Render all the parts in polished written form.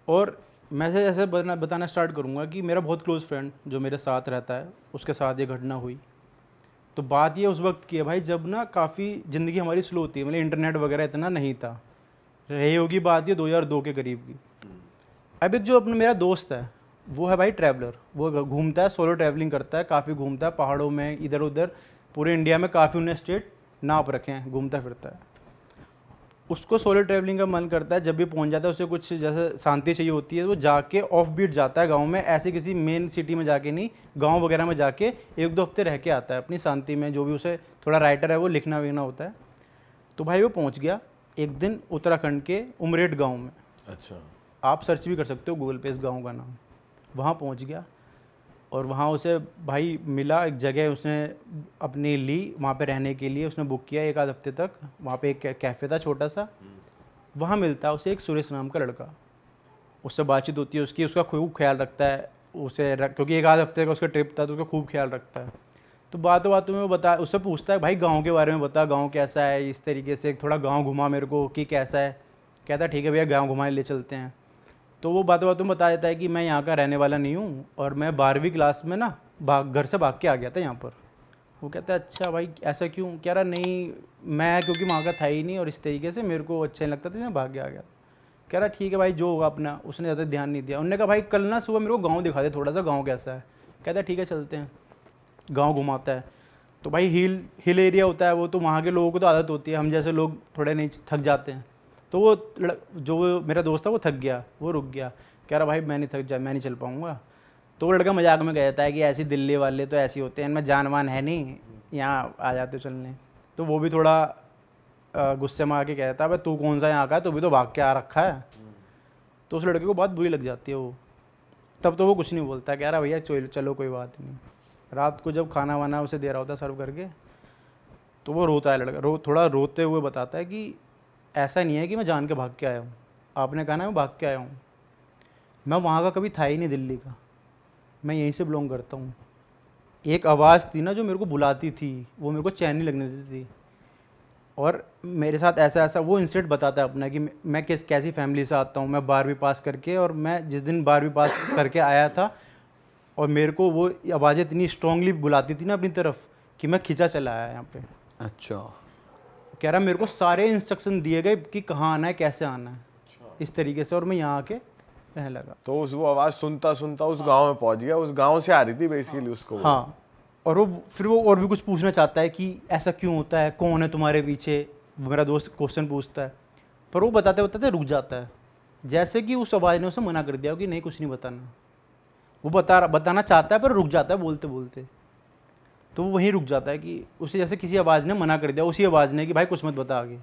और मैं से ऐसे बताना स्टार्ट करूँगा कि मेरा बहुत क्लोज़ फ्रेंड जो मेरे साथ रहता है, उसके साथ ये घटना हुई। तो बात ये उस वक्त की है भाई, जब ना काफ़ी ज़िंदगी हमारी स्लो होती है, मतलब इंटरनेट वगैरह इतना नहीं था। रही होगी बात ये 2002 के करीब की। अब एक जो अपना मेरा दोस्त है, वो है भाई ट्रैवलर, वो घूमता है, सोलो ट्रैवलिंग करता है, काफ़ी घूमता है पहाड़ों में, इधर उधर पूरे इंडिया में काफ़ी उन्हें स्टेट नाप रखे हैं, घूमता फिरता है। उसको सोलो ट्रैवलिंग का मन करता है, जब भी पहुंच जाता है उसे कुछ जैसे शांति चाहिए होती है, वो जाके ऑफ बीट जाता है गांव में, ऐसे किसी मेन सिटी में जाके नहीं, गांव वगैरह में जाके 1-2 हफ्ते रह के आता है अपनी शांति में, जो भी उसे थोड़ा राइटर है वो लिखना विखना होता है। तो भाई वो पहुंच गया एक दिन उत्तराखंड के उमरेड गाँव में। अच्छा। आप सर्च भी कर सकते हो गूगल पे इस गाँव का नाम। वहाँ पहुँच गया और वहाँ उसे भाई मिला, एक जगह उसने अपनी ली वहाँ पे रहने के लिए, उसने बुक किया 1-आध हफ्ते तक। वहाँ पे एक कैफ़े था छोटा सा, वहाँ मिलता है उसे एक सुरेश नाम का लड़का। उससे बातचीत होती है उसकी, उसका खूब ख्याल रखता है उसे, क्योंकि 1-आध हफ्ते का उसका ट्रिप था तो उसका खूब ख्याल रखता है। तो बातों बातों में वो उससे पूछता है भाई गाँव के बारे में बता, गाँव कैसा है, इस तरीके से थोड़ा गाँव घुमा मेरे को कि कैसा है। कहता है ठीक है भैया गाँव घुमाने ले चलते हैं। तो वो बातों बातों में बता देता है कि मैं यहाँ का रहने वाला नहीं हूँ और मैं 12वीं क्लास में ना घर से भाग के आ गया था यहाँ पर। वो कहता है अच्छा भाई ऐसा क्यों? कह रहा नहीं मैं क्योंकि वहाँ का था ही नहीं और इस तरीके से मेरे को अच्छा नहीं लगता था, मैं भाग के आ गया। कह रहा ठीक है भाई जो होगा अपना। उसने ज़्यादा ध्यान नहीं दिया। उन्होंने कहा भाई कल ना सुबह मेरे को गाँव दिखा दे थोड़ा सा, गाँव कैसा है। कहता है ठीक है चलते हैं। गाँव घुमाता है। तो भाई हिल एरिया होता है वो, तो वहाँ के लोगों को तो आदत होती है, हम जैसे लोग थोड़े नहीं थक जाते हैं। तो वो जो मेरा दोस्त था वो थक गया, वो रुक गया। कह रहा भाई मैं नहीं थक जा, मैं नहीं चल पाऊँगा। तो वो लड़का मजाक में कहता है कि ऐसी दिल्ली वाले तो ऐसे होते हैं, इनमें जान मान है नहीं, यहाँ आ जाते हो चलने। तो वो भी थोड़ा गुस्से में आके कहता है भाई तू कौन सा यहाँ का है, तू भी तो भाग के आ रखा है। तो उस लड़के को बहुत बुरी लग जाती है वो। तब तो वो कुछ नहीं बोलता, कह रहा भैया चलो कोई बात नहीं। रात को जब खाना वाना उसे दे रहा होता है सर्व करके, तो वो रोता है लड़का, थोड़ा रोते हुए बताता है कि ऐसा नहीं है कि मैं जान के भाग के आया हूँ, आपने कहा ना मैं भाग के आया हूँ, मैं वहाँ का कभी था ही नहीं दिल्ली का, मैं यहीं से बिलोंग करता हूँ। एक आवाज़ थी ना जो मेरे को बुलाती थी, वो मेरे को चैन नहीं लगने देती थी। और मेरे साथ ऐसा ऐसा वो इंसिडेंट बताता है अपना कि मैं कैसी फैमिली से आता हूँ। मैं 12वीं पास करके, और मैं जिस दिन 12वीं पास करके आया था और मेरे को वो आवाज़ें इतनी स्ट्रांगली बुलाती थी ना अपनी तरफ कि मैं खिंचा चला आया यहाँ पे। अच्छा। कह रहा मेरे को सारे इंस्ट्रक्शन दिए गए कि कहाँ आना है, कैसे आना है, इस तरीके से, और मैं यहाँ आके रहने लगा। तो उस वो आवाज सुनता सुनता उस गांव में पहुंच गया, उस गांव से आ रही थी बेसिकली उसको। हाँ। और वो फिर वो और भी कुछ पूछना चाहता है कि ऐसा क्यों होता है, कौन है तुम्हारे पीछे, वो मेरा दोस्त क्वेश्चन पूछता है। पर वो बताते बताते रुक जाता है, जैसे कि उस आवाज़ ने उसे मना कर दिया कि नहीं कुछ नहीं बताना। वो बताना चाहता है पर रुक जाता है बोलते बोलते। तो वो वहीं रुक जाता है कि उसे जैसे किसी आवाज़ ने मना कर दिया, उसी आवाज़ ने कि भाई कुछ मत बता आगे।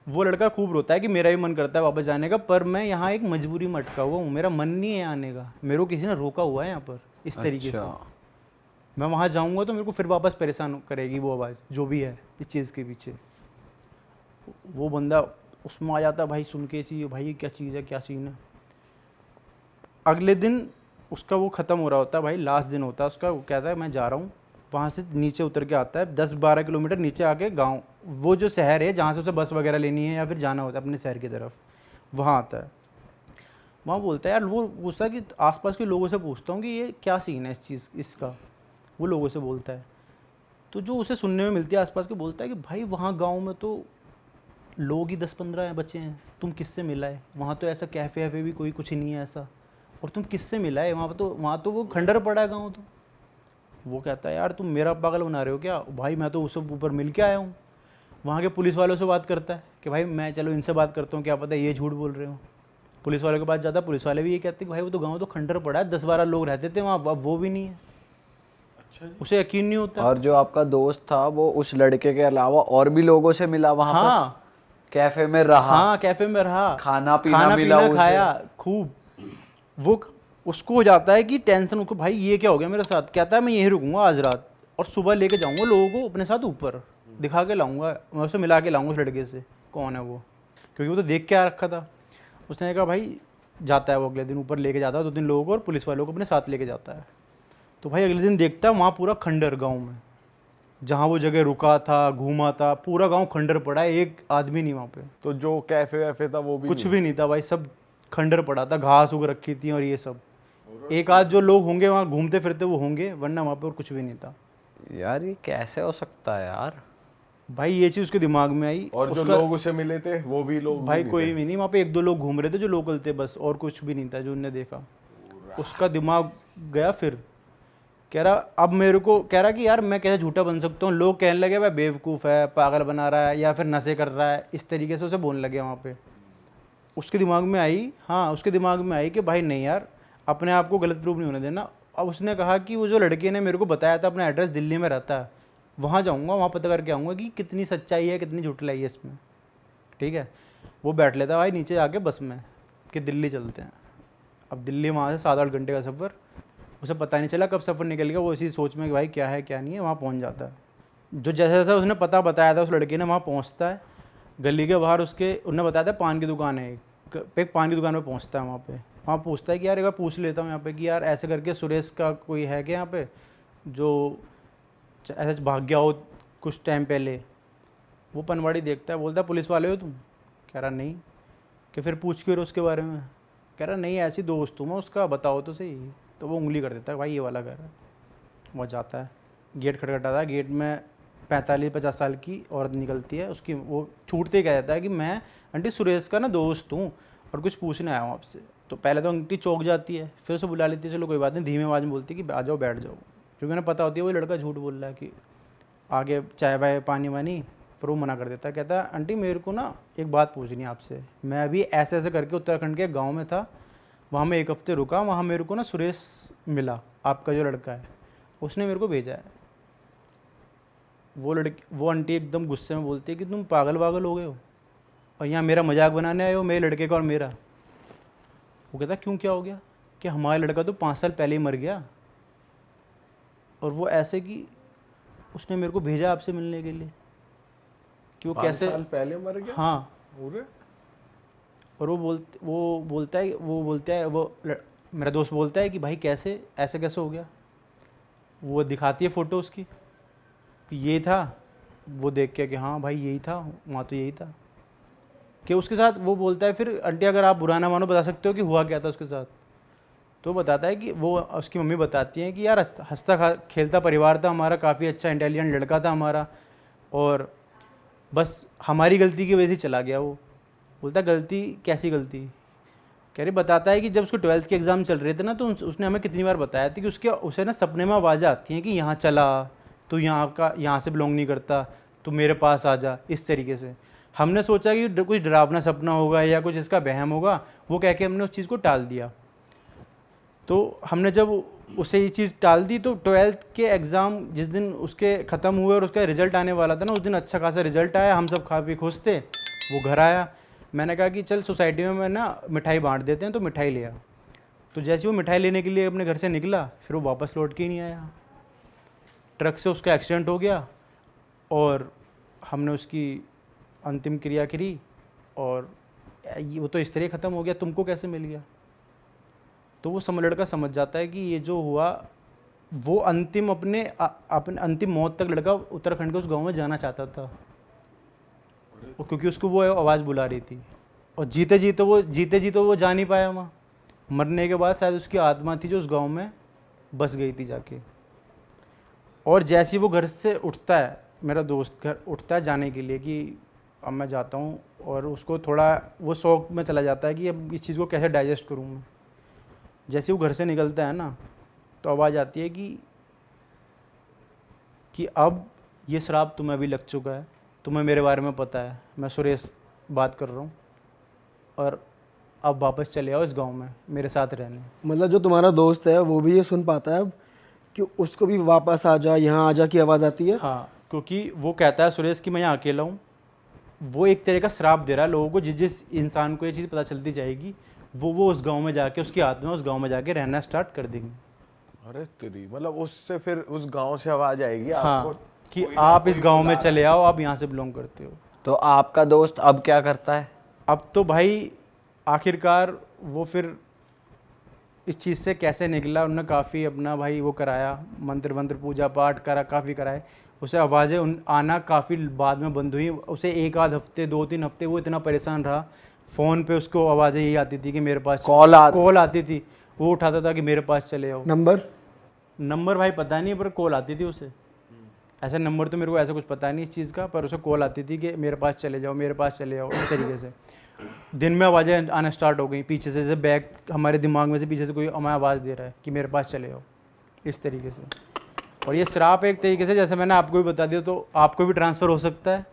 वो लड़का खूब रोता है कि मेरा भी मन करता है वापस जाने का, पर मैं यहाँ एक मजबूरी में अटका हुआ हूँ, मेरा मन नहीं है आने का, मेरे को किसी ने रोका हुआ है यहाँ पर इस तरीके से। मैं वहाँ जाऊँगा तो मेरे को फिर वापस परेशान करेगी वो आवाज़ जो भी है इस चीज़ के पीछे। वो बंदा उसमें आ जाता है भाई, सुन के चाहिए भाई ये क्या चीज़ है, क्या सीन है। अगले दिन उसका वो ख़त्म हो रहा होता है भाई, लास्ट दिन होता है उसका। वो कहता है मैं जा रहा हूँ। वहाँ से नीचे उतर के आता है 10-12 किलोमीटर नीचे आके गांव, वो जो शहर है जहाँ से उसे बस वगैरह लेनी है या फिर जाना होता है अपने शहर की तरफ, वहाँ आता है। वहाँ बोलता है यार, वो पूछता कि आसपास के लोगों से पूछता हूँ कि ये क्या सीन है इस चीज़ इसका। वो लोगों से बोलता है तो जो उसे सुनने में मिलती है आसपास के, बोलता है कि भाई वहाँ गाँव में तो लोग ही 10-15 बच्चे हैं, तुम किससे मिला है? वहाँ तो ऐसा कैफ़े वैफ़े भी कोई कुछ नहीं है ऐसा, और तुम किससे मिला है? वहाँ तो वो खंडर पड़ा है गाँव। तो वो कहता है यार तुम मेरा पागल बना रहे हो क्या भाई, मैं तो उससे ऊपर मिल के आया हूँ। वहाँ के पुलिस वालों से बात करता है कि भाई मैं चलो इनसे बात करता हूँ, क्या पता ये झूठ बोल रहे हो। पुलिस वालों के पास जाता है, पुलिस वाले भी ये कहते हैं कि भाई वो तो गाँव तो खंडर पड़ा है, 10-12 लोग रहते थे वहाँ, अब वो भी नहीं है। अच्छा। उसे यकीन नहीं होता। और जो आपका दोस्त था वो उस लड़के के अलावा और भी लोगों से मिला वहां पर? हाँ, कैफे में रहा? हाँ कैफे में रहा, खाना पीना मिला उसे? खाया खूब। वो उसको हो जाता है कि टेंशन, उसको भाई ये क्या हो गया मेरे साथ। कहता है मैं यहीं रुकूंगा आज रात और सुबह लेके जाऊंगा लोगों को अपने साथ ऊपर, दिखा के लाऊंगा, मैं उसे मिला के लाऊंगा उस लड़के से कौन है वो, क्योंकि वो तो देख के आ रखा था। उसने कहा भाई जाता है वो अगले दिन ऊपर लेके जाता है 2-3 लोगों को और पुलिस वालों को अपने साथ लेके जाता है। तो भाई अगले दिन देखता है वहाँ पूरा खंडर गाँव में, जहाँ वो जगह रुका था घूमा था, पूरा गाँव खंडर पड़ा है, एक आदमी नहीं वहाँ पे। तो जो कैफे वैफे था वो भी कुछ भी नहीं था भाई, सब खंडर पड़ा था, घास उग रखी थी और ये सब। एक आध जो लोग होंगे वहाँ घूमते फिरते वो होंगे, वरना वहाँ पे और कुछ भी नहीं था। यार ये कैसे हो सकता है यार? भाई ये चीज़ उसके दिमाग में आई। और जो लोग उसे मिले थे वो भी लोग भाई कोई भी नहीं, वहाँ पे एक दो लोग घूम रहे थे जो लोकल थे बस, और कुछ भी नहीं था जो उनने देखा। उसका दिमाग गया। फिर कह रहा, अब मेरे को कह रहा कि यार मैं कैसे झूठा बन सकता हूँ। लोग कहने लगे भाई बेवकूफ़ है, पागल बना रहा है, या फिर नशे कर रहा है, इस तरीके से उसे बोलने लगे वहाँ पे। उसके दिमाग में आई, हाँ उसके दिमाग में आई कि भाई नहीं यार, अपने आप को गलत प्रूफ नहीं होने देना। अब उसने कहा कि वो जो लड़के ने मेरे को बताया था अपना एड्रेस दिल्ली में रहता है, वहाँ जाऊँगा, वहाँ पता करके आऊँगा कि कितनी सच्चाई है कितनी झुठलाई है इसमें। ठीक है, वो बैठ लेता भाई नीचे आके बस में कि दिल्ली चलते हैं। अब दिल्ली वहाँ से 7-8 घंटे का सफ़र, उसे पता नहीं चला कब सफ़र निकल गया। वो इसी सोच में कि भाई क्या है क्या नहीं है, वहाँ पहुँच जाता है। जो जैसे जैसा उसने पता बताया था उस लड़के ने, वहाँ पहुँचता है। गली के बाहर उसके उन्होंने बताया था पान की दुकान है, एक पान की दुकान पे पहुँचता है। वहाँ पूछता है कि यार एक बार पूछ लेता हूँ यहाँ पे कि यार ऐसे करके सुरेश का कोई है क्या यहाँ पे जो ऐसे भाग गया हो कुछ टाइम पहले। वो पनवाड़ी देखता है, बोलता है पुलिस वाले हो तुम? कह रहा नहीं। कि फिर पूछ क्यों रहे उसके बारे में? कह रहा नहीं ऐसी दोस्त हूँ मैं उसका, बताओ तो सही। तो वो उंगली कर देता है, भाई ये वाला घर है। वो जाता है, गेट खटखटाता है, गेट में 45-50 साल की औरत निकलती है। उसकी वो छूटते ही कह जाता है कि मैं आंटी सुरेश का ना दोस्त हूँ और कुछ पूछने आया हूँ आपसे। तो पहले तो आंटी चौंक जाती है, फिर उसे बुला लेती है, चलो कोई बात नहीं, धीमी आवाज़ में बोलती है कि आ जाओ बैठ जाओ, क्योंकि उन्हें पता होती है वो लड़का झूठ बोल रहा है कि आगे चाय वाय पानी वानी। फिर वो मना कर देता है, कहता है आंटी मेरे को ना एक बात पूछनी है आपसे। मैं अभी ऐसे ऐसे करके उत्तराखंड के गाँव में था, वहाँ मैं 1 हफ्ते रुका, वहाँ मेरे को ना सुरेश मिला, आपका जो लड़का है, उसने मेरे को भेजा है। वो आंटी एकदम गुस्से में बोलती है कि तुम पागल वागल हो गए हो और यहाँ मेरा मजाक बनाने आए हो, मेरे लड़के का और मेरा। वो कहता क्यों, क्या हो गया? कि हमारा लड़का तो 5 साल पहले ही मर गया, और वो ऐसे कि उसने मेरे को भेजा आपसे मिलने के लिए कि वो 5 कैसे साल पहले मर गया। हाँ। पूरे और मेरा दोस्त बोलता है कि भाई कैसे, ऐसे कैसे हो गया? वो दिखाती है फ़ोटो उसकी कि ये था। वो देख के कि हाँ भाई यही था, वहाँ तो यही था। कि उसके साथ वो बोलता है फिर आंटी अगर आप बुरा ना मानो बता सकते हो कि हुआ क्या था उसके साथ? तो बताता है कि वो उसकी मम्मी बताती हैं कि यार हंसता खेलता परिवार था हमारा, काफ़ी अच्छा इंटेलिजेंट लड़का था हमारा, और बस हमारी गलती की वजह से चला गया वो। बोलता गलती, कैसी गलती? कह रही, बताता है कि जब उसको 12th के एग्ज़ाम चल रहे थे ना, तो उसने हमें कितनी बार बताया था कि उसे ना सपने में आवाज़ें आती हैं कि यहाँ चला, तो यहाँ से बिलोंग नहीं करता, तो मेरे पास आ जा, इस तरीके से। हमने सोचा कि कुछ डरावना सपना होगा या कुछ इसका वहम होगा, वो कह के हमने उस चीज़ को टाल दिया। तो हमने जब उसे ये चीज़ टाल दी, तो 12th के एग्ज़ाम जिस दिन उसके ख़त्म हुए और उसका रिज़ल्ट आने वाला था ना, उस दिन अच्छा खासा रिज़ल्ट आया, हम सब खा पी खुश थे। वो घर आया, मैंने कहा कि चल सोसाइटी में मैं ना मिठाई बांट देते हैं, तो मिठाई लिया। तो जैसे वो मिठाई लेने के लिए अपने घर से निकला, फिर वो वापस लौट के ही नहीं आया। ट्रक से उसका एक्सीडेंट हो गया और हमने उसकी अंतिम क्रिया करी, और वो तो इस तरह ख़त्म हो गया, तुमको कैसे मिल गया? तो वो लड़का समझ जाता है कि ये जो हुआ वो अपने अंतिम मौत तक लड़का उत्तराखंड के उस गांव में जाना चाहता था, और क्योंकि उसको वो आवाज़ बुला रही थी, और जीते जी तो वो जा नहीं पाया वहाँ। मरने के बाद शायद उसकी आत्मा थी जो उस गांव में बस गई थी जाके। और जैसे ही वो घर से उठता है, मेरा दोस्त घर उठता है जाने के लिए कि अब मैं जाता हूँ, और उसको थोड़ा वो शौक में चला जाता है कि अब इस चीज़ को कैसे डाइजेस्ट करूँ मैं। जैसे वो घर से निकलता है ना, तो आवाज़ आती है कि अब ये श्राप तुम्हें भी लग चुका है, तुम्हें मेरे बारे में पता है, मैं सुरेश बात कर रहा हूँ, और अब वापस चले आओ इस गांव में मेरे साथ रहने। मतलब जो तुम्हारा दोस्त है वो भी ये सुन पाता है अब कि उसको भी वापस आ जा, यहाँ आ जा की आवाज़ आती है? हाँ, क्योंकि वो कहता है सुरेश कि मैं यहाँ अकेला हूँ। वो एक तरह का श्राप दे रहा है लोगों को, जिस इंसान को ये चीज़ पता चलती जाएगी, वो उस गांव में जाके, उसकी आत्मा उस गांव में जाके रहना स्टार्ट कर देंगे। अरे तेरी, मतलब उससे फिर उस गांव से आवाज आएगी हाँ, आपको कि आप इस गांव में चले आओ, आप यहाँ से बिलोंग करते हो। तो आपका दोस्त अब क्या करता है? अब तो भाई आखिरकार वो फिर इस चीज़ से कैसे निकला, उन्होंने काफ़ी अपना भाई वो कराया, मंत्र पूजा पाठ करा, काफ़ी कराए। उसे आवाज़ें आना काफ़ी बाद में बंद हुई। उसे 1 आध हफ्ते 2-3 हफ्ते वो इतना परेशान रहा, फ़ोन पे उसको आवाज़ें यही आती थी कि मेरे पास कॉल आती थी, वो उठाता था कि मेरे पास चले आओ। नंबर भाई पता नहीं, पर कॉल आती थी उसे। ऐसा नंबर तो मेरे को ऐसा कुछ पता नहीं इस चीज़ का, पर उसे कॉल आती थी कि मेरे पास चले जाओ, मेरे पास चले जाओ, इस तरीके से। दिन में आवाज़ें आना स्टार्ट हो गई पीछे से, जैसे बैक हमारे दिमाग में से पीछे से कोई हमें आवाज़ दे रहा है कि मेरे पास चले जाओ, इस तरीके से। और ये श्राप एक तरीके से, जैसे मैंने आपको भी बता दिया, तो आपको भी ट्रांसफ़र हो सकता है,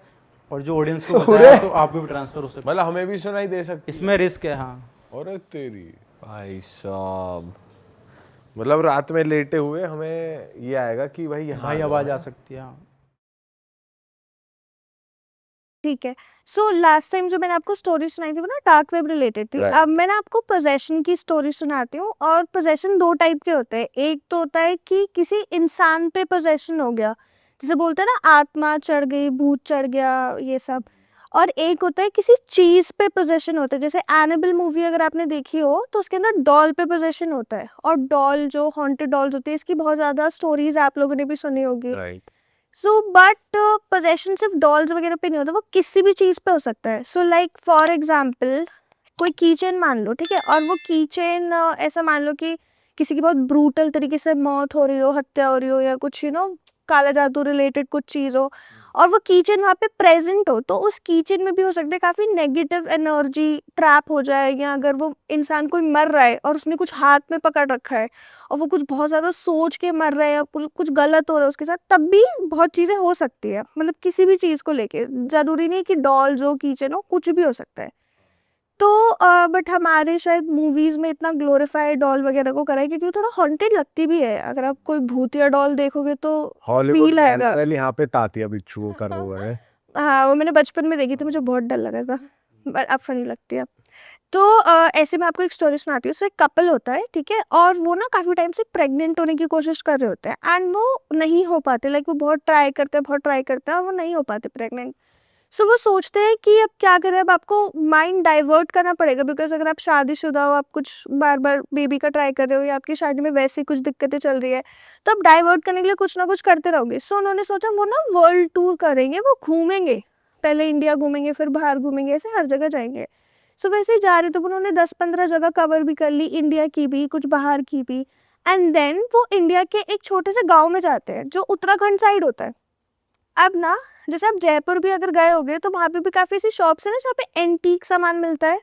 और जो ऑडियंस को बताया तो आपको भी ट्रांसफ़र हो सकता है। मतलब हमें भी सुनाई दे सकती है। इसमें रिस्क है, हाँ। अरे तेरी भाई साहब, मतलब रात में लेटे हुए हमें ये आएगा कि भाई यहाँ भाई आवाज़ आ सकती है, हाँ। ठीक है। सो लास्ट टाइम जो मैंने आपको स्टोरी सुनाई थी वो ना डार्क वेब रिलेटेड थी। Right. अब मैं ना आपको पोजेशन की स्टोरी सुनाती हूँ। और पोजेशन 2 टाइप के होते हैं। एक तो होता है कि किसी इंसान पे पोजेशन हो गया, जिसे बोलते हैं ना आत्मा चढ़ गई, भूत चढ़ गया, ये सब। और एक होता है किसी चीज़ पे पोजेशन होता है, जैसे एनाबेल मूवी अगर आपने देखी हो तो उसके अंदर डॉल पे पोजेशन होता है। और डॉल जो हॉन्टेड डॉल्स होती है, इसकी बहुत ज़्यादा स्टोरीज आप लोगों ने भी सुनी होगी। राइट। सो बट पोजेशन सिर्फ डॉल्स वगैरह पे नहीं होता, वो किसी भी चीज़ पे हो सकता है। सो लाइक फॉर एग्जाम्पल कोई कीचेन मान लो, ठीक है, और वो कीचेन ऐसा मान लो कि किसी की बहुत ब्रूटल तरीके से मौत हो रही हो, हत्या हो रही हो, या कुछ काला जादू रिलेटेड कुछ चीज़ हो, और वो कीचेन वहाँ पे प्रेजेंट हो, तो उस कीचेन में भी हो सकता है काफ़ी नेगेटिव एनर्जी ट्रैप हो जाए। या अगर वो इंसान कोई मर रहा है और उसने कुछ हाथ में पकड़ रखा है और वो कुछ बहुत ज़्यादा सोच के मर रहा है, या कुछ गलत हो रहा है उसके साथ, तब भी बहुत चीज़ें हो सकती है। मतलब किसी भी चीज़ को लेके, ज़रूरी नहीं कि डॉल जो कीचेन हो, कुछ भी हो सकता है। तो बट हमारे शायद मूवीज़ में इतना ग्लोरीफाइड डॉल वगैरह को करा है क्योंकि वो थोड़ा हॉन्टेड लगती भी है। अगर आप कोई भूतिया डॉल देखोगे तो हॉलीवुड फील आएगा। यहाँ पे तातिया बिच्छू वो कर हुआ है। हाँ, वो मैंने बचपन में देखी थी, मुझे बहुत डर लगा था, बट अब फनी लगती है। तो ऐसे मैं आपको एक स्टोरी सुनाती हूँ। सो एक कपल होता है, ठीक है, और वो ना काफ़ी टाइम से प्रेग्नेंट होने की कोशिश कर रहे होते हैं एंड वो नहीं हो पाते। लाइक वो बहुत ट्राई करते हैं और वो नहीं हो पाते प्रेग्नेंट। सो वो सोचते हैं कि अब क्या करें, अब आपको माइंड डाइवर्ट करना पड़ेगा, बिकॉज अगर आप शादीशुदा हो, आप कुछ बार बार बेबी का ट्राई कर रहे हो, या आपकी शादी में वैसे ही कुछ दिक्कतें चल रही है, तो आप डाइवर्ट करने के लिए कुछ ना कुछ करते रहोगे। सो उन्होंने सोचा वो ना वर्ल्ड टूर करेंगे, वो घूमेंगे, पहले इंडिया घूमेंगे, फिर बाहर घूमेंगे, ऐसे हर जगह जाएंगे। सो वैसे ही जा रहे थे, उन्होंने 10-15 जगह कवर भी कर ली, इंडिया की भी, कुछ बाहर की भी। एंड देन वो इंडिया के एक छोटे से गाँव में जाते हैं जो उत्तराखंड साइड होता है। अब ना जैसे आप जयपुर भी अगर गए होगे तो वहाँ पे भी काफ़ी ऐसी शॉप्स है ना जहाँ पे एंटीक सामान मिलता है।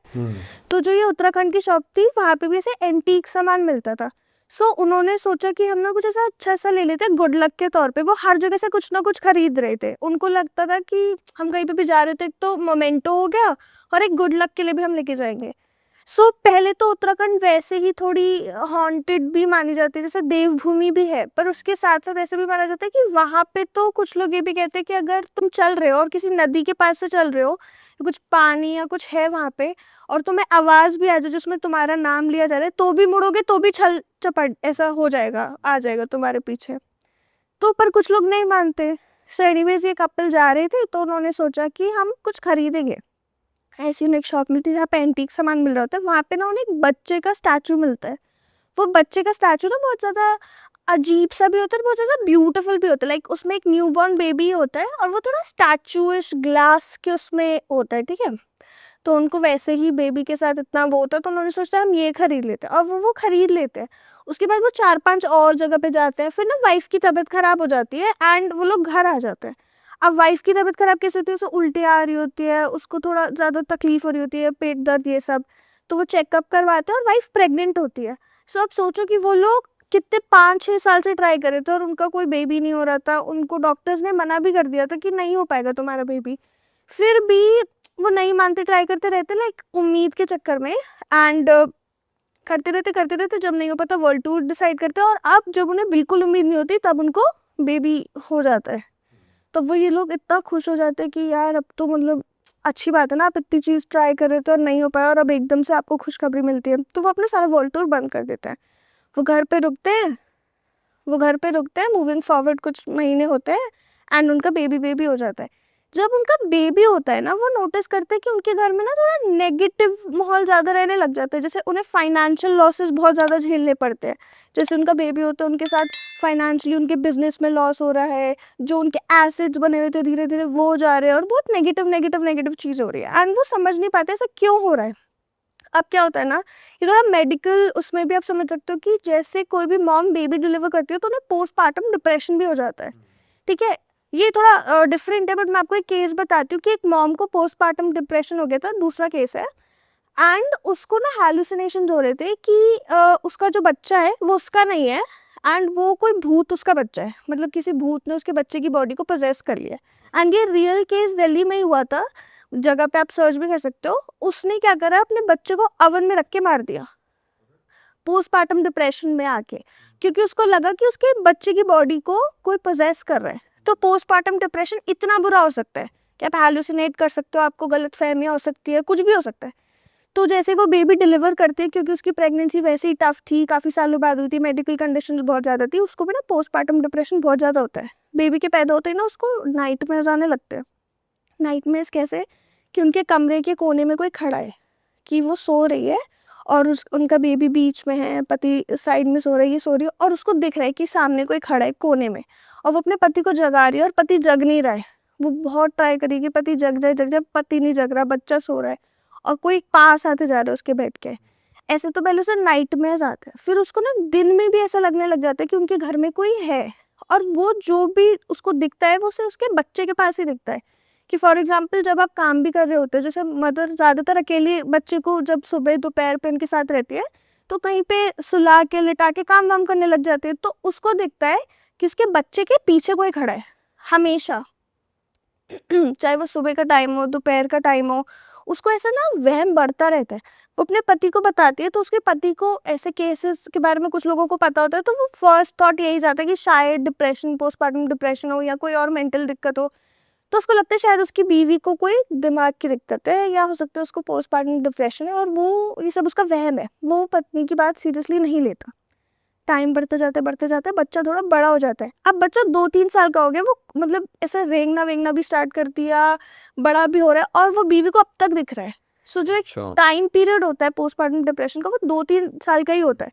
तो जो ये उत्तराखंड की शॉप थी, वहाँ पे भी ऐसे एंटीक सामान मिलता था। सो उन्होंने सोचा कि हम ना कुछ ऐसा अच्छा सा ले लेते हैं गुड लक के तौर पे। वो हर जगह से कुछ ना कुछ खरीद रहे थे। उनको लगता था कि हम कहीं पे भी जा रहे थे तो मोमेंटो हो गया, और एक गुड लक के लिए भी हम लेके जाएंगे। सो पहले तो उत्तराखंड वैसे ही थोड़ी हॉन्टेड भी मानी जाती है, जैसे देवभूमि भी है, पर उसके साथ साथ ऐसे भी माना जाता है कि वहाँ पे तो कुछ लोग ये भी कहते हैं कि अगर तुम चल रहे हो और किसी नदी के पास से चल रहे हो, कुछ पानी या कुछ है वहाँ पे, और तुम्हें आवाज़ भी आ जाए जिसमें तुम्हारा नाम लिया जा रहा है, तो भी मुड़ोगे तो भी छल चपट ऐसा हो जाएगा, आ जाएगा तुम्हारे पीछे। तो पर कुछ लोग नहीं मानते। सो एनीवेज ये कपल जा रहे थे, तो उन्होंने सोचा कि हम कुछ खरीदेंगे। ऐसी उन्हें एक शॉप मिलती है जहाँ पे एंटीक सामान मिल रहा होता है। वहाँ पे ना उन्हें एक बच्चे का स्टैचू मिलता है। वो बच्चे का स्टैचू ना बहुत ज़्यादा अजीब सा भी होता है, बहुत ज़्यादा ब्यूटीफुल भी होता है। लाइक उसमें एक न्यूबॉर्न बेबी होता है और वो थोड़ा स्टैचूइश ग्लास के उसमें होता है, ठीक है। तो उनको वैसे ही बेबी के साथ इतना वो होता है, तो उन्होंने सोचा हम ये खरीद लेते हैं, और वो खरीद लेते हैं। उसके बाद वो 4-5 और जगह पे जाते हैं। फिर ना वाइफ की तबीयत खराब हो जाती है एंड वो लोग घर आ जाते हैं। अब वाइफ की तबीयत खराब कैसे होती है, उसे उल्टी आ रही होती है, उसको थोड़ा ज़्यादा तकलीफ हो रही होती है, पेट दर्द ये सब। तो वो चेकअप करवाते हैं और वाइफ प्रेग्नेंट होती है। सो अब सोचो कि वो लोग कितने 5-6 साल से ट्राई करे थे और उनका कोई बेबी नहीं हो रहा था। उनको डॉक्टर्स ने मना भी कर दिया था कि नहीं हो पाएगा तुम्हारा बेबी। फिर भी वो नहीं मानते, ट्राई करते रहते, लाइक उम्मीद के चक्कर में। एंड करते रहते जब नहीं हो पाता वर्ल्ड टूर डिसाइड करते हैं। और अब जब उन्हें बिल्कुल उम्मीद नहीं होती तब उनको बेबी हो जाता है। तो वो ये लोग इतना खुश हो जाते हैं कि यार अब तो मतलब अच्छी बात है ना, आप इतनी चीज़ ट्राई कर रहे थे और नहीं हो पाया, और अब एकदम से आपको खुशखबरी मिलती है। तो वो अपना सारा वर्ल्ड टूर बंद कर देते हैं। वो घर पे रुकते हैं मूविंग फॉरवर्ड कुछ महीने होते हैं एंड उनका बेबी हो जाता है। जब उनका बेबी होता है ना, वो नोटिस करते हैं कि उनके घर में ना थोड़ा नेगेटिव माहौल ज़्यादा रहने लग जाता है। जैसे उन्हें फाइनेंशियल लॉसेस बहुत ज़्यादा झेलने पड़ते हैं। जैसे उनका बेबी होता है, उनके साथ फाइनेंशियली उनके बिजनेस में लॉस हो रहा है, जो उनके एसेट्स बने हुए थे धीरे धीरे वो जा रहे हैं, और बहुत नेगेटिव नेगेटिव नेगेटिव चीज़ हो रही है, एंड वो समझ नहीं पाते ऐसा क्यों हो रहा है। अब क्या होता है ना, ये थोड़ा मेडिकल उसमें भी आप समझ सकते हो कि जैसे कोई भी मॉम बेबी डिलीवर करती है तो उन्हें पोस्टपार्टम डिप्रेशन भी हो जाता है, ठीक है। ये थोड़ा डिफरेंट है, बट मैं आपको एक केस बताती हूँ कि एक मॉम को पोस्टपार्टम डिप्रेशन हो गया था, दूसरा केस है, एंड उसको ना हैलुसिनेशन हो रहे थे कि उसका जो बच्चा है वो उसका नहीं है, एंड वो कोई भूत उसका बच्चा है, मतलब किसी भूत ने उसके बच्चे की बॉडी को पोजेस कर लिया। एंड ये रियल केस दिल्ली में ही हुआ था, जगह पे आप सर्च भी कर सकते हो। उसने क्या करा, अपने बच्चे को ओवन में रख के मार दिया पोस्टपार्टम डिप्रेशन में आके, क्योंकि उसको लगा कि उसके बच्चे की बॉडी को कोई पोजेस कर रहा है। तो पोस्टपार्टम डिप्रेशन इतना बुरा हो सकता है कि आप हैलुसिनेट कर सकते हो, आपको गलत फहमियाँ हो सकती है, कुछ भी हो सकता है। तो जैसे वो बेबी डिलीवर करते हैं, क्योंकि उसकी प्रेगनेंसी वैसे ही टफ थी, काफ़ी सालों बाद हुई थी, मेडिकल कंडीशंस बहुत ज़्यादा थी, उसको भी ना पोस्टपार्टम डिप्रेशन बहुत ज़्यादा होता है। बेबी के पैदा होते ही ना उसको नाइटमेयर्स आने लगते हैं। नाइटमेयर्स कैसे, कि उनके कमरे के कोने में कोई खड़ा है, कि वो सो रही है और उनका बेबी बीच में है, पति साइड में सो रही है, सो रही है, और उसको दिख रहा है कि सामने कोई खड़ा है कोने में, और वो अपने पति को जगा रही है और पति जग नहीं रहा है। वो बहुत ट्राई करेगी पति जग जाए, पति नहीं जग रहा, बच्चा सो रहा है, और कोई पास आते जा रहा है उसके बेड के। ऐसे तो पहले उसे नाइटमेयर्स आते हैं, फिर उसको ना दिन में भी ऐसा लगने लग जाता है कि उनके घर में कोई है, और वो जो भी उसको दिखता है वो उसे उसके बच्चे के पास ही दिखता है। कि फॉर एग्जाम्पल जब आप काम भी कर रहे होते हो, जैसे मदर ज़्यादातर अकेले बच्चे को जब सुबह दोपहर पे उनके साथ रहती है, तो कहीं पे सुला के लिटा के काम वाम करने लग जाते हैं, तो उसको दिखता है कि उसके बच्चे के पीछे कोई खड़ा है हमेशा। चाहे वो सुबह का टाइम हो, दोपहर का टाइम हो, उसको ऐसा ना वहम बढ़ता रहता है। वो अपने पति को बताती है, तो उसके पति को ऐसे केसेस के बारे में कुछ लोगों को पता होता है, तो वो फर्स्ट थॉट यही जाता है कि शायद डिप्रेशन, पोस्टपार्टम डिप्रेशन हो, या कोई और मेंटल दिक्कत हो। तो उसको लगता है शायद उसकी बीवी को कोई दिमाग की दिक्कत है, या हो सकता है उसको पोस्टपार्टम डिप्रेशन है, और वो ये सब उसका वहम है। वो पत्नी की बात सीरियसली नहीं लेता। टाइम बढ़ते जाते बच्चा थोड़ा बड़ा हो जाता है। अब बच्चा 2-3 साल का हो गया, वो मतलब ऐसा रेंगना वेंगना भी स्टार्ट कर दिया, बड़ा भी हो रहा है, और वो बीवी को अब तक दिख रहा है। सो जो एक टाइम पीरियड होता है पोस्टपार्टम डिप्रेशन का, वो 2-3 साल का ही होता है।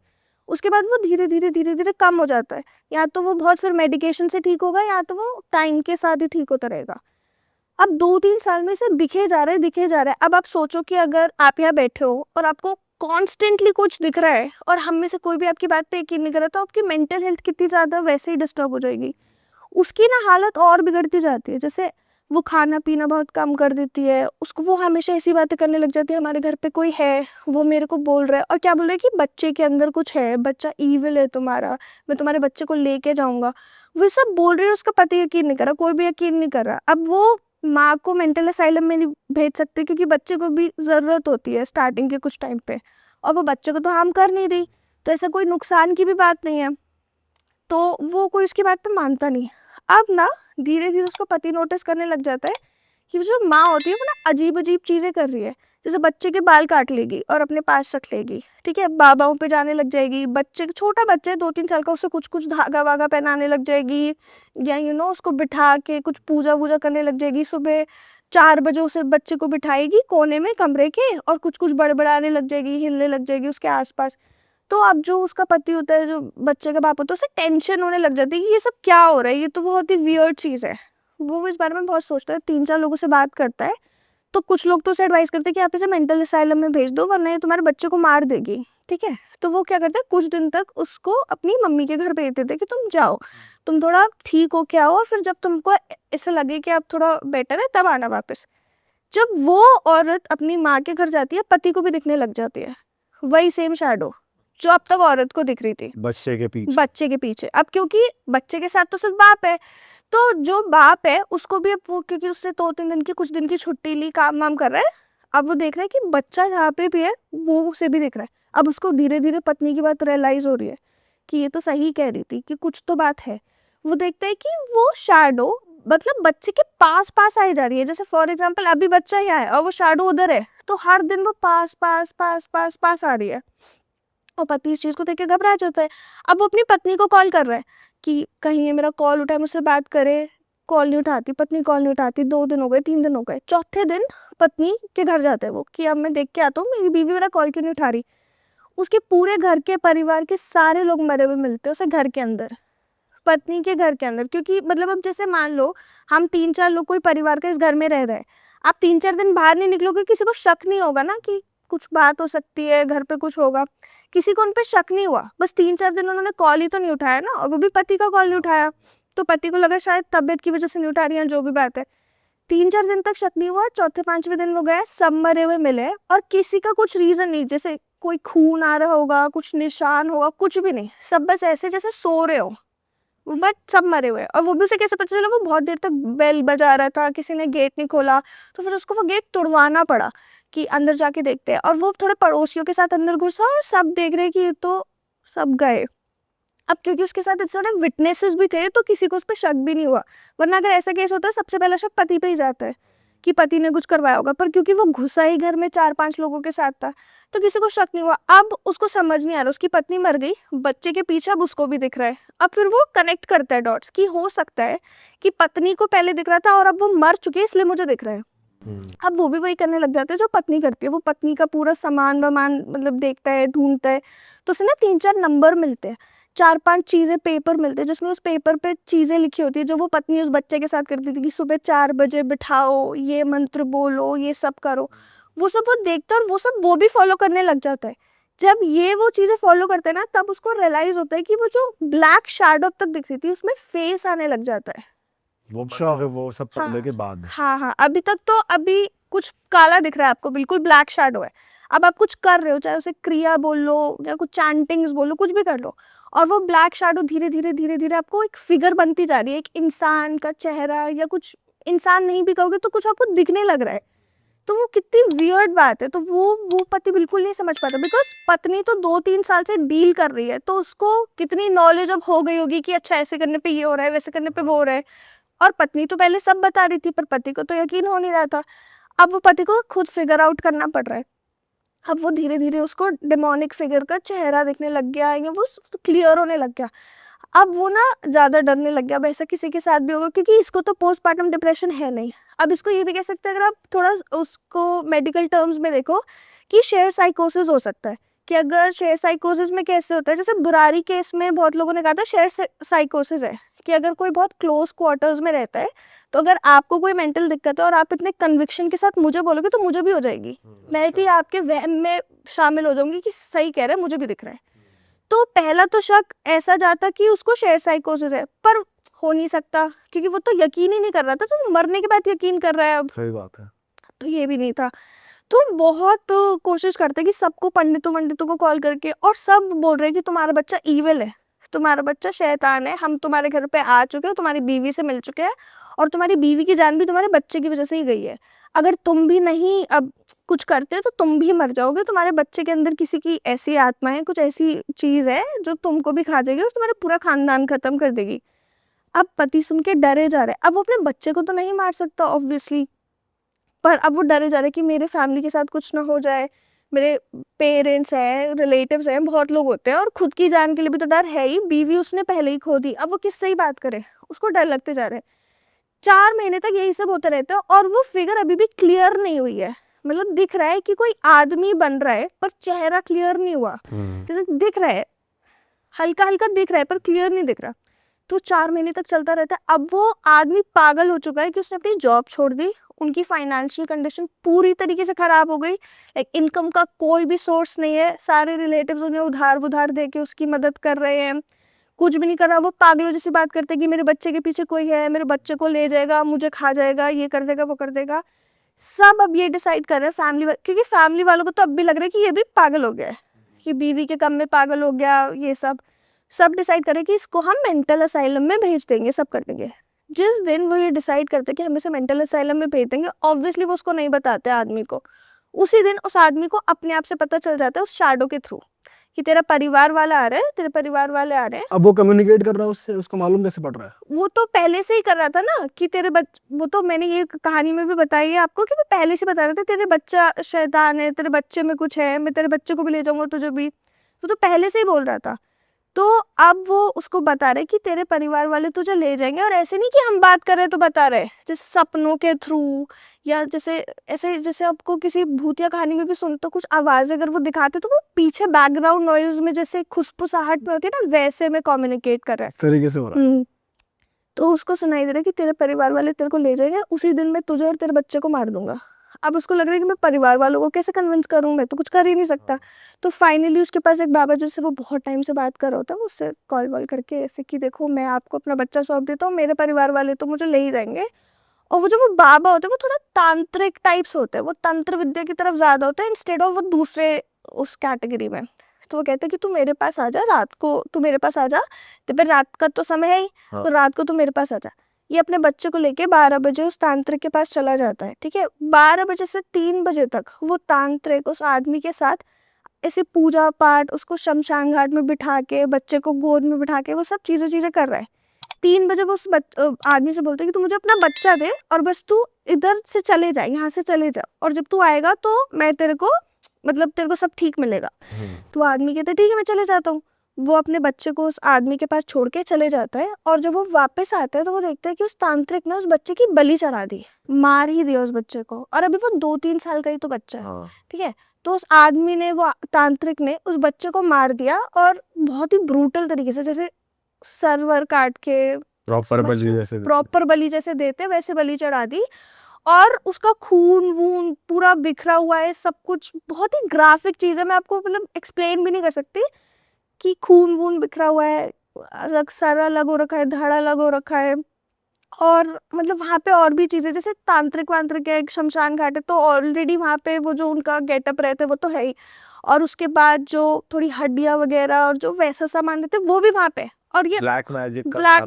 उसके बाद वो धीरे धीरे कम हो जाता है, या तो वो बहुत फिर मेडिकेशन से ठीक होगा, या तो वो टाइम के साथ ही ठीक होता रहेगा। अब 2-3 साल में से दिखे जा रहा है। अब आप सोचो कि अगर आप यहाँ बैठे हो और आपको कॉन्स्टेंटली कुछ दिख रहा है, और हम में से कोई भी आपकी बात पे यकीन नहीं कर रहा, तो आपकी मेंटल हेल्थ कितनी ज़्यादा वैसे ही डिस्टर्ब हो जाएगी। उसकी ना हालत और बिगड़ती जाती है। जैसे वो खाना पीना बहुत कम कर देती है, उसको वो हमेशा ऐसी बातें करने लग जाती है, हमारे घर पे कोई है, वो मेरे को बोल रहा है, और क्या बोल रहा है कि बच्चे के अंदर कुछ है, बच्चा ईविल है तुम्हारा, मैं तुम्हारे बच्चे को लेके जाऊंगा। वो सब बोल रही है, उसका पति यकीन नहीं कर रहा, कोई भी यकीन नहीं कर रहा। अब वो माँ को मेंटल असाइलम में नहीं भेज सकते, क्योंकि बच्चे को भी ज़रूरत होती है स्टार्टिंग के कुछ टाइम पे, और वो बच्चे को तो हार्म कर नहीं रही, तो ऐसा कोई नुकसान की भी बात नहीं है, तो वो कोई उसकी बात पे मानता नहीं। अब ना धीरे धीरे उसको पति नोटिस करने लग जाता है कि जो माँ होती है वो ना अजीब अजीब चीज़ें कर रही है। जैसे बच्चे के बाल काट लेगी और अपने पास रख लेगी, ठीक है, बाबाओं पे जाने लग जाएगी, बच्चे छोटा बच्चा है 2-3 साल का, उससे कुछ कुछ धागा वागा पहनाने लग जाएगी, या उसको बिठा के कुछ पूजा वूजा करने लग जाएगी। सुबह 4 बजे उसे बच्चे को बिठाएगी कोने में कमरे के, और कुछ कुछ बड़बड़ाने लग जाएगी, हिलने लग जाएगी उसके आसपास। तो अब जो उसका पति होता है, जो बच्चे का बाप होता है, उसे टेंशन होने लग जाती है कि ये सब क्या हो रहा है, ये तो बहुत ही वियर्ड चीज़ है। वो इस बारे में बहुत सोचता है, 3-4 लोगों से बात करता है, तो कुछ लोग तो उसे एडवाइस करते हैं कि आप इसे मेंटल असाइलम में भेज दो, वरना ये तुम्हारे बच्चे को मार देगी, ठीक है। तो वो क्या करता है, कुछ दिन तक उसको अपनी मम्मी के घर भेज देते कि तुम जाओ, तुम थोड़ा ठीक हो के आओ, और फिर जब तुमको ऐसा लगे कि अब थोड़ा बेटर है तब आना वापस। जब वो औरत अपनी माँ के घर जाती है, पति को भी दिखने लग जाती है वही सेम शैडो जो अब तक औरत को दिख रही थी, बच्चे के पीछे। अब क्योंकि बच्चे के साथ तो सिर्फ बाप है, तो जो बाप है उसको भी अब वो, क्योंकि उससे 2-3 दिन की कुछ दिन की छुट्टी ली, काम वाम कर रहा है, अब वो देख रहा है कि बच्चा जहाँ पे भी है वो उसे भी दिख रहा है। अब उसको धीरे धीरे पत्नी की बात रियलाइज हो रही है कि ये तो सही कह रही थी, कि कुछ तो बात है। वो देखता है कि वो शैडो मतलब बच्चे के पास पास आई जा रही है। जैसे फॉर एग्जाम्पल अभी बच्चा यहाँ है और वो शैडो उधर है, तो हर दिन वो पास पास पास पास पास आ रही है, और पति इस चीज़ को देख के घबरा जाता है। अब वो अपनी पत्नी को कॉल कर रहा है कि कहीं ये मेरा कॉल उठाए, मुझसे बात करे, कॉल नहीं उठाती, पत्नी कॉल नहीं उठाती। 2 दिन हो गए, 3 दिन हो गए, चौथे दिन पत्नी के घर जाते हैं वो कि अब मैं देख के आता हूँ मेरी बीवी मेरा कॉल क्यों नहीं उठा रही। उसके पूरे घर के परिवार के सारे लोग मरे हुए मिलते हैं उसे घर के अंदर, पत्नी के घर के अंदर, क्योंकि मतलब अब जैसे मान लो हम 3-4 लोग कोई परिवार के इस घर में रह रहे हैं, आप 3-4 दिन बाहर नहीं निकलोगे, किसी को शक नहीं होगा ना कि कुछ बात हो सकती है, घर पे कुछ होगा। किसी को उन पे शक नहीं हुआ, बस 3-4 दिन उन्होंने कॉल ही तो नहीं उठाया ना, और वो भी पति का कॉल नहीं उठाया, तो पति को लगा शायद तबीयत की वजह से नहीं उठा रही है, जो भी बात है। 3-4 दिन तक शक नहीं हुआ, चौथे 5वें दिन वो गए, सब मरे हुए मिले, और किसी का कुछ रीजन नहीं, जैसे कोई खून आ रहा होगा, कुछ निशान होगा, कुछ भी नहीं, सब बस ऐसे जैसे सो रहे हो, बट सब मरे हुए। और वो भी उसे कैसे पता चला, वो बहुत देर तक बेल बजा रहा था, किसी ने गेट नहीं खोला, तो फिर उसको वो गेट तोड़वाना पड़ा कि अंदर जाके देखते हैं। और वो थोड़े पड़ोसियों के साथ अंदर घुसा, और सब देख रहे कि ये तो सब गए। अब क्योंकि उसके साथ इतने सारे विटनेसेस भी थे, तो किसी को उस पर शक भी नहीं हुआ, वरना अगर ऐसा केस होता है सबसे पहला शक पति पे ही जाता है कि पति ने कुछ करवाया होगा। पर क्योंकि वो घुसा ही घर में 4-5 लोगों के साथ था, तो किसी को शक नहीं हुआ। अब उसको समझ नहीं आ रहा, उसकी पत्नी मर गई, बच्चे के पीछे अब उसको भी दिख रहा है। अब फिर वो कनेक्ट करता है डॉट्स कि हो सकता है कि पत्नी को पहले दिख रहा था और अब वो मर चुकी है, इसलिए मुझे दिख रहा है। अब वो भी वही करने लग जाते हैं जो पत्नी करती है, वो पत्नी का पूरा सामान वामान मतलब देखता है, ढूंढता है, तो उसे ना 3-4 नंबर मिलते हैं, 4-5 चीजें पेपर मिलते हैं, जिसमें उस पेपर पे चीजें लिखी होती है जो वो पत्नी उस बच्चे के साथ करती थी कि सुबह 4 बजे बिठाओ, ये मंत्र बोलो, ये सब करो। वो सब वो देखता है और वो सब वो भी फॉलो करने लग जाता है। जब ये वो चीजें फॉलो करते हैं ना, तब उसको रियलाइज होता है कि वो जो ब्लैक शैडो अब तक दिख रही थी, उसमें फेस आने लग जाता है। वो सब पढ़ने के बाद हाँ, अभी तक तो अभी कुछ काला दिख रहा है आपको, बिल्कुल ब्लैक शैडो है। अब आप कुछ कर रहे हो, चाहे उसे क्रिया बोल लो या कुछ चैंटिंग्स बोल लो, कुछ भी कर लो, और वो ब्लैक शैडो धीरे धीरे आपको एक फिगर बनती जा रही है, एक इंसान का चेहरा, या कुछ इंसान नहीं भी कहोगे तो कुछ आपको दिखने लग रहा है। तो वो कितनी वियर्ड बात है। तो वो पति बिल्कुल नहीं समझ पाता, बिकॉज पत्नी तो 2-3 साल से डील कर रही है, तो उसको कितनी नॉलेज अब हो गई होगी कि अच्छा ऐसे करने पे ये हो रहा है, वैसे करने पे वो हो रहा है। और पत्नी तो पहले सब बता रही थी, पर पति को तो यकीन हो नहीं रहा था। अब वो पति को खुद फिगर आउट करना पड़ रहा है। अब वो धीरे धीरे उसको डेमोनिक फिगर का चेहरा दिखने लग गया, या वो क्लियर होने लग गया। अब वो ना ज़्यादा डरने लग गया, अब ऐसा किसी के साथ भी होगा, क्योंकि इसको तो पोस्टमार्टम डिप्रेशन है नहीं। अब इसको ये भी कह सकते हैं, अगर आप थोड़ा उसको मेडिकल टर्म्स में देखो, कि शेयर साइकोसिस हो सकता है। कि अगर शेयर साइकोसिस में कैसे होता है, जैसे बुरारी केस में बहुत लोगों ने कहा था शेयर साइकोसिस है, कि अगर कोई बहुत क्लोज क्वार्टर्स में रहता है, तो अगर आपको कोई मेंटल दिक्कत है और आप इतने कन्विक्शन के साथ मुझे बोलोगे, तो मुझे भी हो जाएगी। मैं कि आपके वहम में शामिल हो जाऊंगी कि सही कह रहा है, मुझे भी दिख रहा है। तो पहला तो शक ऐसा जाता कि उसको शेयर साइकोसिस है, पर हो नहीं सकता, क्योंकि वो तो यकीन ही नहीं कर रहा था, तो मरने के बाद यकीन कर रहा है अब। सही बात है। तो ये भी नहीं था। तो बहुत कोशिश करते कि सबको पंडितों को कॉल करके, और सब बोल रहे हैं कि तुम्हारा बच्चा ईविल है, तुम्हारा बच्चा शैतान है, हम तुम्हारे घर पे आ चुके हैं, तुम्हारी बीवी से मिल चुके हैं, और तुम्हारी बीवी की जान भी तुम्हारे बच्चे की वजह से ही गई है। अगर तुम भी नहीं अब कुछ करते तो तुम भी मर जाओगे, तुम्हारे बच्चे के अंदर किसी की ऐसी आत्मा है, कुछ ऐसी चीज है जो तुमको भी खा जाएगी और तुम्हारा पूरा खानदान खत्म कर देगी। अब पति सुन के डरे जा रहे हैं। अब वो अपने बच्चे को तो नहीं मार सकता ऑब्वियसली, पर अब वो डरे जा रहे कि मेरे फैमिली के साथ कुछ ना हो जाए, मेरे पेरेंट्स हैं, रिलेटिव्स हैं, बहुत लोग होते हैं, और खुद की जान के लिए भी तो डर है ही। बीवी उसने पहले ही खो दी, अब वो किससे ही बात करे, उसको डर लगते जा रहे हैं। 4 महीने तक यही सब होता रहता है, और वो फिगर अभी भी क्लियर नहीं हुई है। मतलब दिख रहा है कि कोई आदमी बन रहा है, पर चेहरा क्लियर नहीं हुआ। जैसे दिख रहा है, हल्का हल्का दिख रहा है, पर क्लियर नहीं दिख रहा। तो 4 महीने तक चलता रहता है। अब वो आदमी पागल हो चुका है कि उसने अपनी जॉब छोड़ दी, उनकी फाइनेंशियल कंडीशन पूरी तरीके से खराब हो गई, लाइक इनकम का कोई भी सोर्स नहीं है, सारे रिलेटिव्स उन्हें उधार दे के उसकी मदद कर रहे हैं, कुछ भी नहीं कर रहा। वो पागलों जैसी बात करते हैं कि मेरे बच्चे के पीछे कोई है, मेरे बच्चे को ले जाएगा, मुझे खा जाएगा, ये कर देगा, वो कर देगा। सब अब ये डिसाइड कर रहे हैं क्योंकि फैमिली वालों को तो अब भी लग रहा है कि ये भी पागल हो गया है, कि बीवी के कम में पागल हो गया, ये सब डिसाइड करें कि इसको हम मेंटल असाइलम में भेज देंगे, सब कर देंगे। जिस दिन वो ये डिसाइड करते कि हम इसे मेंटल असाइलम में भेज देंगे, ऑब्वियसली वो उसको नहीं बताते आदमी को, उसी दिन उस आदमी को अपने आप से पता चल जाता है उस शैडो के थ्रू कि तेरा परिवार वाला आ रहा है, तेरे परिवार वाले आ रहे हैं। अब वो कम्युनिकेट कर रहा है उससे, उसको मालूम कैसे पड़ रहा है? वो तो पहले से ही कर रहा था ना कि वो तो मैंने ये कहानी में भी बताई है आपको कि वो पहले से बता रहे थे तेरे बच्चा शैतान है, तेरे बच्चे में कुछ है, मैं तेरे बच्चे को भी ले जाऊंगा तुझे भी। वो तो पहले से ही बोल रहा था। तो अब वो उसको बता रहे कि तेरे परिवार वाले तुझे ले जाएंगे, और ऐसे नहीं कि हम बात कर रहे तो बता रहे, जैसे सपनों के थ्रू, या जैसे ऐसे जैसे आपको किसी भूतिया कहानी में भी सुनते हो कुछ आवाज़ अगर वो दिखाते तो वो पीछे बैकग्राउंड नॉइज में जैसे खुशफुसाहट में होती है ना, वैसे में कम्युनिकेट कर रहा है। इस तरीके से हो रहा है। तो उसको सुनाई दे रहा है कि तेरे परिवार वाले तेरे को ले जाएंगे, उसी दिन मैं तुझे और तेरे बच्चे को मार दूंगा। अब उसको लग रहा है कि मैं परिवार वालों को कैसे कन्विंस करूं, मैं तो कुछ कर ही नहीं सकता। तो फाइनली उसके पास एक बाबा जिससे वो बहुत टाइम से बात कर रहा होता है, उससे कॉल वॉल करके ऐसे कि देखो मैं आपको अपना बच्चा सौंप देता हूँ, मेरे परिवार वाले तो मुझे ले ही जाएंगे। और वो जो वो बाबा होते हैं वो थोड़ा तांत्रिक टाइप्स होते हैं, वो तंत्र विद्या की तरफ ज्यादा होता है इंस्टेड ऑफ वो दूसरे उस कैटेगरी में। तो वो कहते हैं कि तू मेरे पास आ जा, रात को तू मेरे पास आ जा, तो फिर रात का तो समय है ही, तो रात को तू मेरे पास आ जा। ये अपने बच्चे को लेके 12 बजे उस तांत्रिक के पास चला जाता है, ठीक है। 12 बजे से 3 बजे तक वो तांत्रिक उस आदमी के साथ ऐसे पूजा पाठ, उसको शमशान घाट में बिठा के, बच्चे को गोद में बिठा के वो सब चीजें कर रहा है। 3 बजे वो उस आदमी से बोलते हैं कि तू मुझे अपना बच्चा दे और बस तू इधर से चले जा, यहाँ से चले जा, और जब तू आएगा तो मैं तेरे को मतलब तेरे को सब ठीक मिलेगा। तो आदमी कहता है ठीक है मैं चले जाता हूँ। वो अपने बच्चे को उस आदमी के पास छोड़ के चले जाता है, और जब वो वापस आता है तो वो देखता है कि उस तांत्रिक ने उस बच्चे की बलि चढ़ा दी, मार ही दिया उस बच्चे को, और अभी वो 2-3 साल का ही तो बच्चा है, ठीक है। तो उस आदमी ने, वो तांत्रिक ने उस बच्चे को मार दिया, और बहुत ही ब्रूटल तरीके से, जैसे सरवर काट के प्रॉपर बलि जैसे देते वैसे बलि चढ़ा दी, और उसका खून वून पूरा बिखरा हुआ है, सब कुछ बहुत ही ग्राफिक चीज़ है, मैं आपको मतलब एक्सप्लेन भी नहीं कर सकती कि खून वून बिखरा हुआ है, रग सारा अलग हो रखा है, धड़ अलग हो रखा है, और मतलब वहाँ पे और भी चीज़ें जैसे तांत्रिक वांत्रिक है, एक शमशान घाट है, तो ऑलरेडी वहाँ पे वो जो उनका गेटअप रहते हैं वो तो है ही, और उसके बाद जो थोड़ी हड्डियाँ वगैरह और जो वैसा सामान रहते हैं वो भी वहाँ पे, और ये ब्लैक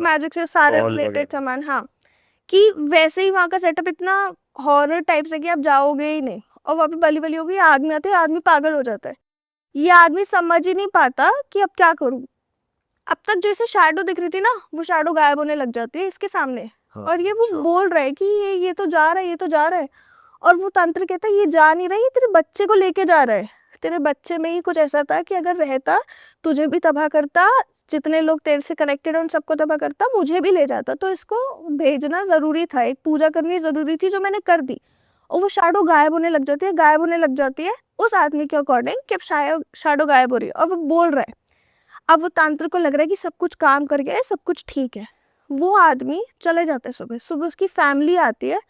मैजिक से सारे रिलेटेड सामान, हाँ, कि वैसे ही वहाँ का सेटअप इतना हॉरर टाइप से कि आप जाओगे ही नहीं, और वहाँ पे बली बली होगी, आग में आते हैं, आदमी पागल हो जाता है। ये आदमी समझ ही नहीं पाता कि अब क्या करूं। अब तक जैसे शैडो दिख रही थी ना, वो शैडो गायब होने लग जाती है इसके सामने, और ये वो बोल रहा है कि ये तो जा रहा है, ये तो जा रहा है, और वो तंत्र कहता है ये जा नहीं रहा है, ये तेरे बच्चे को लेके जा रहा है, तेरे बच्चे में ही कुछ ऐसा था कि अगर रहता तुझे भी तबाह करता, जितने लोग तेरे से कनेक्टेड हैं उन सबको तबाह करता, मुझे भी ले जाता, तो इसको भेजना जरूरी था, एक पूजा करनी जरूरी थी जो मैंने कर दी। और वो शैडो गायब होने लग जाती है उस आदमी के अकॉर्डिंग कि अब शैडो गायब हो रही है, और वो बोल रहा है। अब वो तांत्रिक को लग रहा है कि सब कुछ काम कर गया है, सब कुछ ठीक है। वो आदमी चले जाते हैं, सुबह सुबह उसकी फैमिली आती है,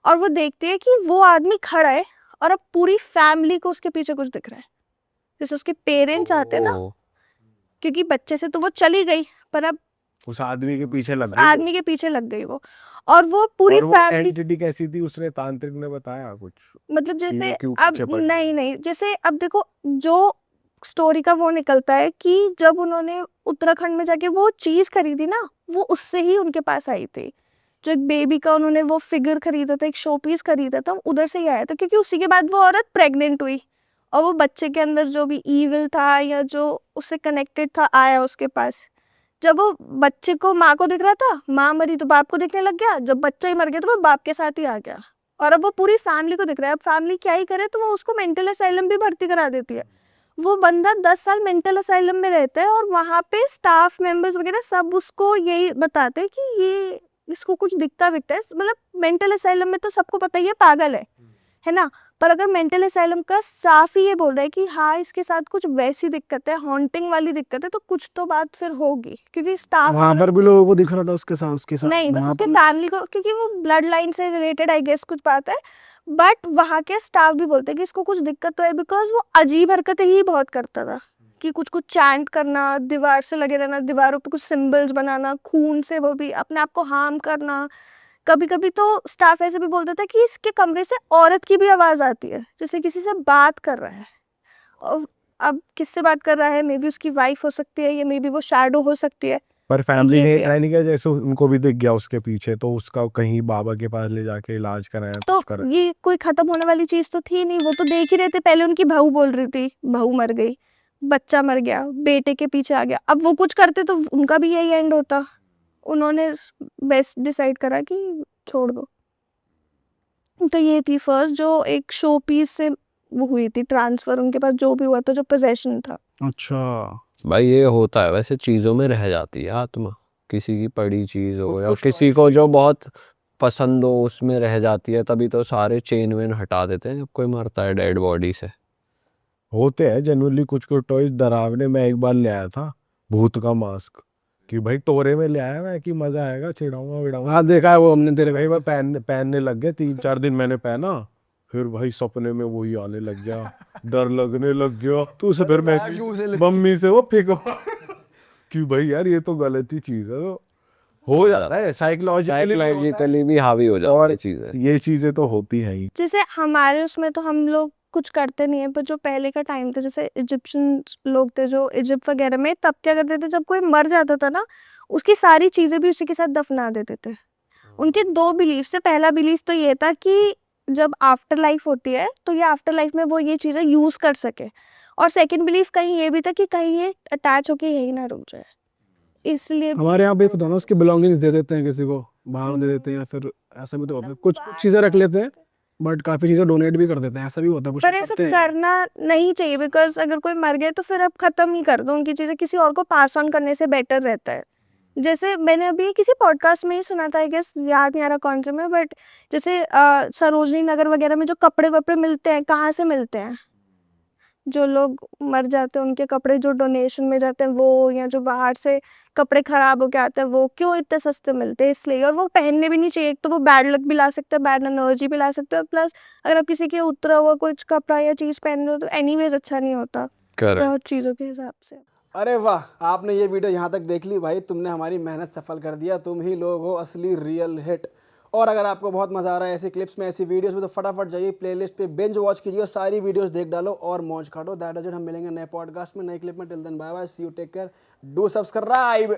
और वो देखती है कि वो आदमी खड़ा है, और अब पूरी फैमिली को उसके पीछे कुछ दिख रहा है, जैसे उसके पेरेंट्स आते हैं ना, क्योंकि बच्चे से तो वो चली गई, पर अब उस आदमी के पीछे लग गई वो, और वो पूरी फैमिली। एंटिटी कैसी थी, उसने तांत्रिक ने बताया कुछ? मतलब जैसे ये क्यों अब पीछे पड़ गई? नहीं, जैसे अब देखो जो स्टोरी का वो निकलता है कि जब उन्होंने उत्तराखंड में जाके वो चीज खरीदी ना, वो उससे ही उनके पास आई थी, जो एक बेबी का उन्होंने वो फिगर खरीदा था, एक शो पीस खरीदा था, उधर से ही आया था, क्योंकि उसी के बाद वो औरत प्रेग्नेंट हुई, और वो बच्चे के अंदर जो भी ईविल था या जो उससे कनेक्टेड था आया उसके पास। जब वो बच्चे को माँ को दिख रहा था, माँ मरी तो बाप को दिखने लग गया, जब बच्चा ही मर गया तो वो बाप के साथ ही आ गया, और अब वो पूरी फैमिली को दिख रहा है। अब फैमिली क्या ही करे, तो वो उसको मेंटल असाइलम भी भर्ती करा देती है। वो बंदा 10 साल मेंटल असाइलम में रहता है, और वहाँ पे स्टाफ मेंबर्स वगैरह सब उसको यही बताते हैं कि ये इसको कुछ दिखता विकता है, मतलब मेंटल असाइलम में तो सबको पता ही है पागल है ना, पर अगर मेंटल असाइलम का साफ ही ये बोल रहा है कि हाँ इसके साथ कुछ वैसी दिक्कत है, हॉन्टिंग वाली दिक्कत है, तो कुछ तो बात फिर होगी, क्योंकि स्टाफ वहां पर भी लोगों को दिख रहा था उसके साथ नहीं, बस वहां उसके पर फैमिली को, क्योंकि वो ब्लड लाइन से रिलेटेड आई गेस कुछ बात है, बट वहाँ के स्टाफ भी बोलते हैं कि इसको कुछ दिक्कत तो है, बिकॉज वो अजीब हरकतें ही बहुत करता था, कि कुछ कुछ चैंट करना, दीवार से लगे रहना, दीवारों पे कुछ सिंबल्स बनाना, खून से वो भी अपने आप को हार्म करना। कभी कभी तो स्टाफ ऐसे भी बोलता था कि इसके कमरे से औरत की भी आवाज आती है, जैसे किसी से बात कर रहा है, और अब किससे बात कर रहा है, मे बी उसकी वाइफ हो सकती है, या मे बी वो शैडो हो सकती है। पर फैमिली ये ने भी है। ट्राई नहीं किया, जैसे उनको भी दिख गया उसके पीछे, तो उसका कहीं बाबा के पास ले जाके इलाज कराया, तो कुछ कराया? ये कोई खत्म होने वाली चीज तो थी नहीं, वो तो देख ही रहे थे। पहले उनकी बहू बोल रही थी बहू मर गई, बच्चा मर गया, बेटे के पीछे आ गया, अब वो कुछ करते तो उनका भी यही एंड होता। उन्होंने बेस्ट डिसाइड करा कि छोड़ दो। तो ये थी फर्स्ट जो एक शो पीस से वो हुई थी ट्रांसफर, उनके पास जो भी हुआ था, जो पोजेशन था। अच्छा भाई ये होता है वैसे, चीजों में रह जाती है आत्मा, किसी की पड़ी चीज हो या किसी को जो बहुत पसंद हो उसमें रह जाती है, तभी तो सारे चेन वेन हटा देते हैं जब कोई मरता है डेड बॉडी से। होते हैं जनरली कुछ कुछ टॉयज डरावने। मैं एक बार ले आया था भूत का मास्क, कि भाई टोरे में ले आया मैं कि मजा आएगा, चिढ़ाऊंगा विड़ाऊंगा। हाँ देखा है वो हमने तेरे भाई, मैं पहनने लग गए, 3-4 दिन मैंने पहना, फिर भाई सपने में वही आने लग गया, डर लगने लग गया। तो उसे फिर मैं मम्मी से वो फेंको कि भाई यार ये तो गलत ही चीज है। तो हो जाता है साइकोलॉजिकली भी हावी हो जाती है चीजें। ये चीजें तो होती है ही। जैसे हमारे उसमें तो हम लोग कुछ करते नहीं है, पर जो पहले का टाइम था, जैसे इजिप्शियन लोग थे जो इजिप्ट वगैरह में, तब क्या करते थे, जब कोई मर जाता था ना, उसकी सारी चीजें भी उसी के साथ दफना देते थे। उनके 2 बिलीफ से, पहला बिलीफ तो ये था कि जब आफ्टर लाइफ होती है तो ये आफ्टर लाइफ में वो ये चीजें यूज कर सके, और सेकंड बिलीफ कहीं ये भी था कि कहीं ये अटैच होके यही ना रुक जाए, इसलिए हमारे यहाँ पे तो ना उसकी बिलोंगिंग्स दे देते हैं किसी को, बाहर दे देते हैं, या फिर ऐसा भी तो होता है, कुछ कुछ चीजें रख लेते हैं बट काफी चीजें डोनेट भी कर देते हैं, ऐसा भी होता है, कुछ पर लोग ऐसा करते हैं। करना नहीं चाहिए, बिकॉज अगर कोई मर गया तो फिर अब खत्म ही कर दो उनकी चीजें, किसी और को पास ऑन करने से बेटर रहता है। जैसे मैंने अभी किसी पॉडकास्ट में ही सुना था, आई गेस याद नहीं आ रहा कौन से में, बट जैसे सरोजनी नगर वगैरह में जो कपड़े वपड़े मिलते हैं, कहाँ से मिलते हैं? जो लोग मर जाते हैं उनके कपड़े जो डोनेशन में जाते हैं वो, या जो बाहर से कपड़े खराब होके आते हैं वो, क्यों इतने सस्ते मिलते हैं? इसलिए, और वो पहनने भी नहीं चाहिए, एक तो वो बैड लक भी ला सकते हैं, बैड एनर्जी भी ला सकते हैं, प्लस अगर आप किसी के उतरा हुआ कुछ कपड़ा या चीज पहन रहे हो तो एनीवेज अच्छा नहीं होता करेक्ट। बहुत चीजों के हिसाब से। अरे वाह, आपने ये वीडियो यहाँ तक देख ली भाई, तुमने हमारी मेहनत सफल कर दिया, तुम ही लोग हो असली रियल हिट। और अगर आपको बहुत मजा आ रहा है ऐसी क्लिप्स में, ऐसी वीडियोस में, तो फटाफट जाइए प्लेलिस्ट पे बिंज वॉच कीजिए और सारी वीडियोस देख डालो और मौज काटो। दैट इज इट, हम मिलेंगे नए पॉडकास्ट में, नए क्लिप में। Till then bye bye, see you, take care, do subscribe.